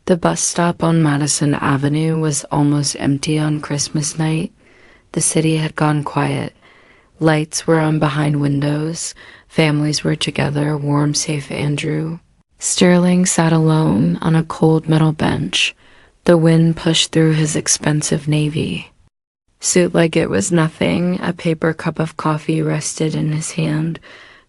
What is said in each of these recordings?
The bus stop on Madison Avenue was almost empty on Christmas night. The city had gone quiet. Lights were on behind windows. Families were together, warm, safe Andrew. Sterling sat alone on a cold metal bench. The wind pushed through his expensive navy suit like it was nothing. A paper cup of coffee rested in his hand.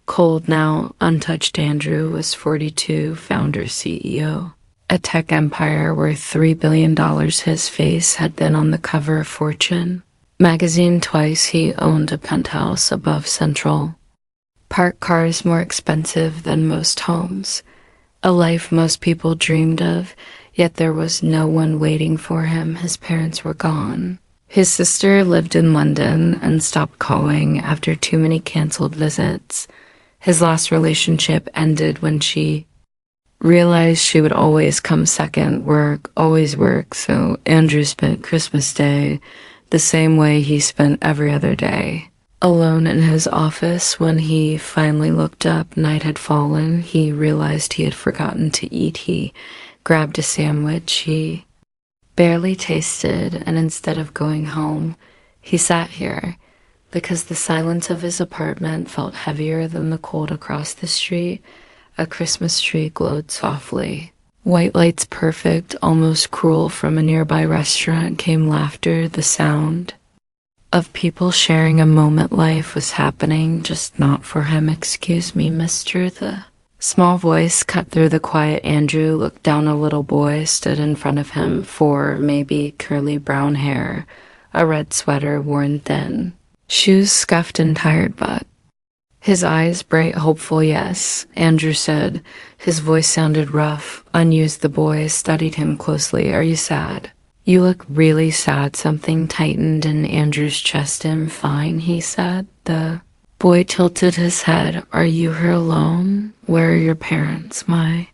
Cold now, untouched Andrew was 42, founder CEO. A tech empire worth $3 billion. His face had been on the cover of Fortune magazine twice. He owned a penthouse above Central Park, cars more expensive than most homes. A life most people dreamed of, yet there was no one waiting for him. His parents were gone. His sister lived in London and stopped calling after too many canceled visits. His last relationship ended when she realized she would always come second. Work, always work. So Andrew spent Christmas Day the same way he spent every other day. Alone in his office, when he finally looked up, night had fallen. He realized he had forgotten to eat. He grabbed a sandwich he barely tasted, and instead of going home, he sat here because the silence of his apartment felt heavier than the cold across the street. A Christmas tree glowed softly. White lights perfect, almost cruel. From a nearby restaurant came laughter, the sound of people sharing a moment. Life was happening, just not for him. "Excuse me, mister." The small voice cut through the quiet. Andrew looked down. A little boy stood in front of him, maybe curly brown hair, a red sweater worn thin, shoes scuffed and tired, but his eyes bright, hopeful. "Yes," Andrew said. His voice sounded rough, unused. The boy studied him closely. "Are you sad? You look really sad." Something tightened in Andrew's chest. "I'm fine," he said. The boy tilted his head. "Are you here alone? Where are your parents?" "My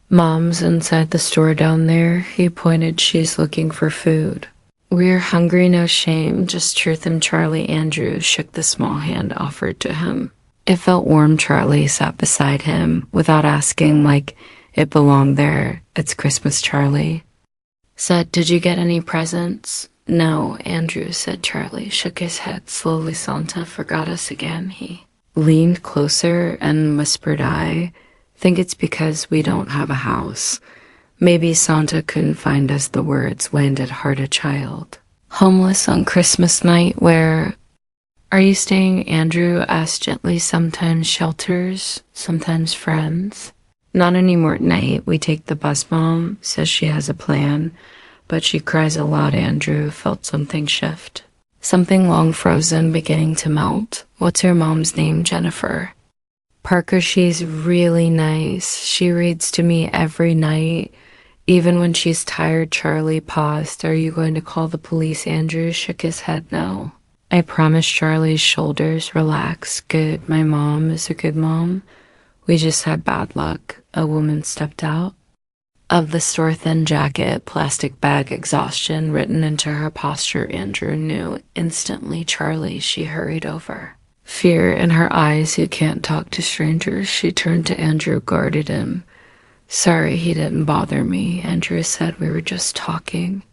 mom's inside the store down there." He pointed. "She's looking for food." "We're hungry, no shame, just truth." And Charlie. Andrew shook the small hand offered to him. It felt warm. Charlie sat beside him without asking, like it belonged there. "It's Christmas," Charlie said. "Did you get any presents?" "No," Andrew said. Charlie shook his head slowly. "Santa forgot us again." He leaned closer and whispered, "I think it's because we don't have a house. Maybe Santa couldn't find us." The words landed hard. "A child homeless on Christmas night. Where are you staying?" Andrew asked gently. "Sometimes shelters, sometimes friends." "Not anymore at night. We take the bus. Mom says she has a plan, but she cries a lot." Andrew felt something shift. Something long frozen, beginning to melt. "What's her mom's name?" "Jennifer Parker." "She's really nice. She reads to me every night, even when she's tired." Charlie paused. "Are you going to call the police?" Andrew shook his head. "No, I promise." Charlie's shoulders relaxed. "Good. My mom is a good mom. We just had bad luck." A woman stepped out of the store, thin jacket, plastic bag, exhaustion written into her posture. Andrew knew instantly. "Charlie," she hurried over, fear in her eyes. "You can't talk to strangers." She turned to Andrew, guarded him. "Sorry, he didn't bother me." Andrew said, "We were just talking."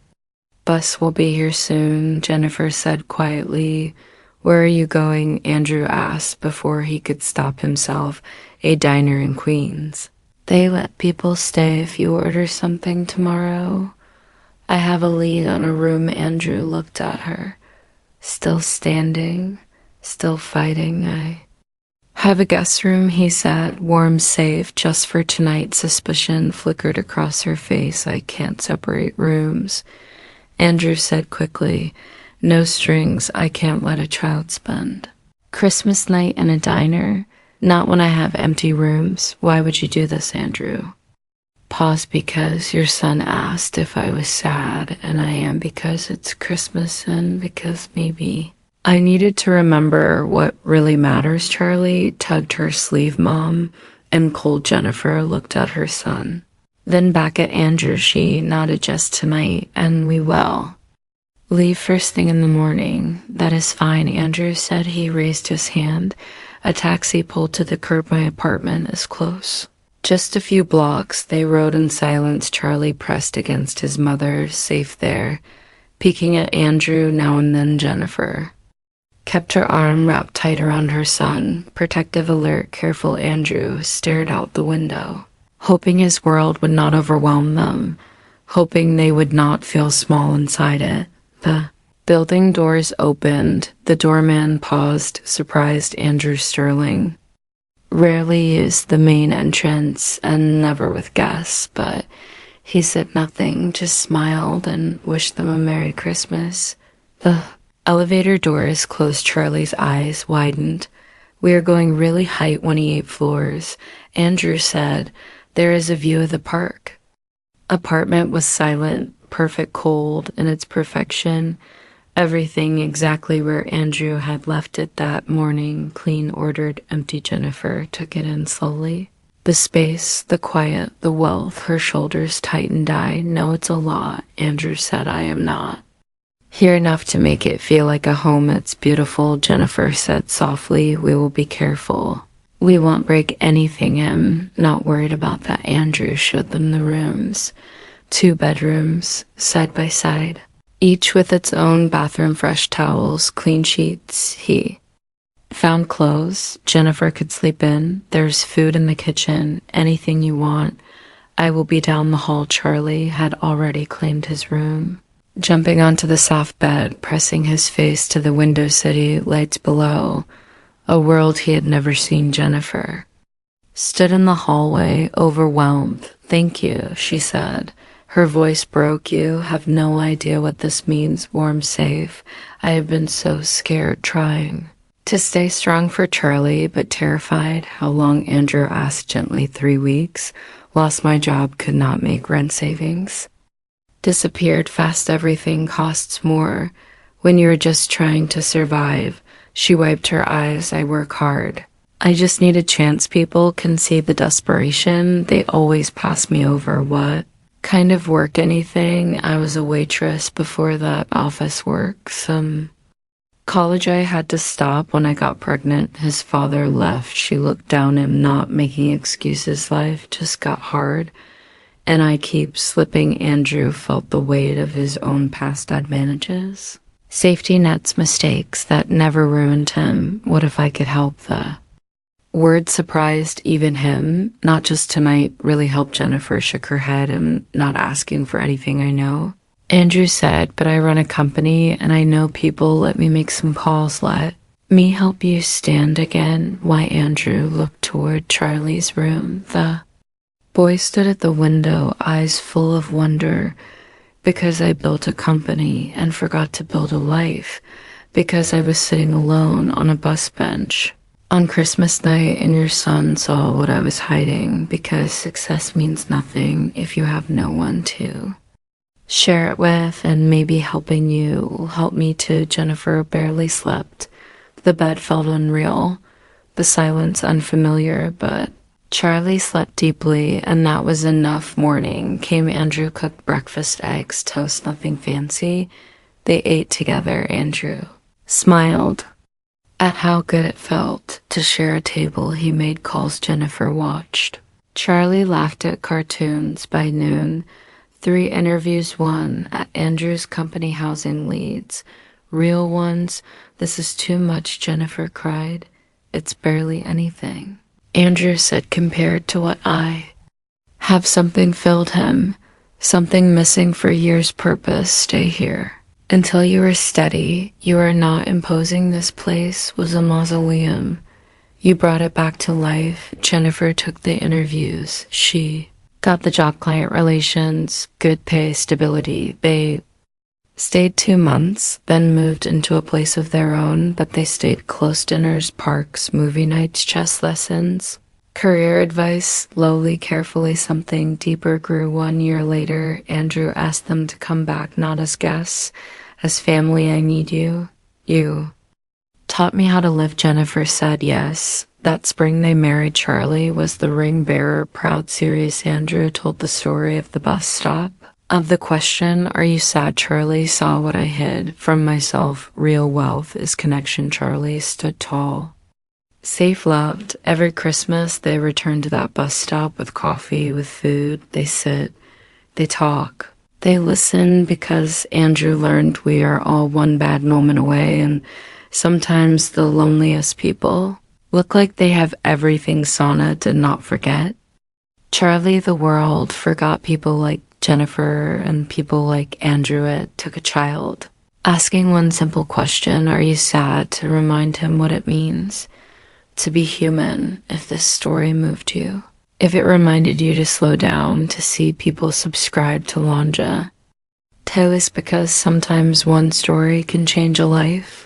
"Bus will be here soon," Jennifer said quietly. "Where are you going?" Andrew asked before he could stop himself. "A diner in Queens. They let people stay if you order something tomorrow. I have a lead on a room." Andrew looked at her. "Still standing, still fighting." "I have a guest room," he said. "Warm, safe, just for tonight." Suspicion flickered across her face. "I can't separate rooms," Andrew said quickly. "No strings. I can't let a child spend Christmas night in a diner. Not when I have empty rooms." "Why would you do this?" Andrew paused. "Because your son asked if I was sad, and I am. Because it's Christmas, and because maybe I needed to remember what really matters." Charlie tugged her sleeve. "Mom," and cold Jennifer looked at her son, then back at Andrew. She nodded. "Just tonight, and we will leave first thing in the morning." "That is fine," Andrew said. He raised his hand. A taxi pulled to the curb. "My apartment is close Just a few blocks, they rode in silence. Charlie pressed against his mother, safe there, peeking at Andrew, now and then Jennifer. Kept her arm wrapped tight around her son. Protective, alert, careful Andrew stared out the window, hoping his world would not overwhelm them, hoping they would not feel small inside it. The building doors opened. The doorman paused, surprised Andrew Sterling. Rarely used the main entrance and never with guests, but he said nothing, just smiled and wished them a Merry Christmas. The elevator doors closed. Charlie's eyes widened. We are going really high 28 floors. Andrew said, there is a view of the park. Apartment was silent, perfect cold in its perfection. Everything exactly where Andrew had left it that morning. Clean, ordered, empty. Jennifer took it in slowly. The space, the quiet, the wealth. Her shoulders tightened. I know it's a lot, Andrew said. I am not here enough to make it feel like a home. It's beautiful, Jennifer said softly. We will be careful. We won't break anything in. Not worried about that. Andrew showed them the rooms. 2 bedrooms, side by side, each with its own bathroom, fresh towels, clean sheets. He found clothes Jennifer could sleep in. There's food in the kitchen, anything you want. I will be down the hall. Charlie had already claimed his room. Jumping onto the soft bed, pressing his face to the window, city lights below, a world he had never seen. Jennifer stood in the hallway, overwhelmed. Thank you, she said. Her voice broke. You have no idea what this means. Warm, safe. I have been so scared, trying to stay strong for Charlie, but terrified. How long? Andrew asked gently. 3 weeks. Lost my job, could not make rent savings. Disappeared fast. Everything costs more when you're just trying to survive. She wiped her eyes. I work hard. I just need a chance. People can see the desperation. They always pass me over. What kind of work? Anything. I was a waitress before that. Office work. Some college. I had to stop when I got pregnant. His father left. She looked down him, not making excuses. Life just got hard. And I keep slipping. Andrew felt the weight of his own past advantages. Safety nets, mistakes that never ruined him. What if I could help? The word surprised even him. Not just tonight, really helped. Jennifer shook her head. I'm not asking for anything, I know. Andrew said, but I run a company and I know people. Let me make some calls. Let me help you stand again. Why? Andrew looked toward Charlie's room. The boy stood at the window, eyes full of wonder. Because I built a company and forgot to build a life. Because I was sitting alone on a bus bench on Christmas night and your son saw what I was hiding. Because success means nothing if you have no one to share it with, and maybe helping you will help me too. Jennifer barely slept. The bed felt unreal, the silence unfamiliar, but Charlie slept deeply, and that was enough. Morning came. Andrew cooked breakfast, eggs, toast, nothing fancy. They ate together. Andrew smiled at how good it felt to share a table. He made calls. Jennifer watched. Charlie laughed at cartoons. By noon, 3 interviews, 1 at Andrew's company housing leads. Real ones. This is too much, Jennifer cried. It's barely anything. Andrew said, compared to what I have. Something filled him, something missing for years. Purpose. Stay here until you are steady. You are not imposing. This place was a mausoleum. You brought it back to life. Jennifer took the interviews. She got the job. Client relations, good pay, stability. They stayed 2 months, then moved into a place of their own, but they stayed close. Dinners, parks, movie nights, chess lessons, career advice. Slowly, carefully, something deeper grew. 1 year later, Andrew asked them to come back, not as guests, as family. I need you. You taught me how to live. Jennifer said yes. That spring they married. Charlie was the ring bearer, proud, serious. Andrew told the story of the bus stop. Of the question, are you sad? Charlie saw what I hid from myself. Real wealth is connection. Charlie stood tall, Safe loved. Every Christmas, they return to that bus stop with coffee, with food. They sit, they talk. They listen because Andrew learned we are all one bad moment away, and sometimes the loneliest people look like they have everything Sana did not forget. Charlie the World forgot people like Jennifer, and people like Andrew it took a child. Asking one simple question, are you sad, to remind him what it means to be human. If this story moved you, if it reminded you to slow down, to see people subscribe to Lanja, tell us, because sometimes one story can change a life.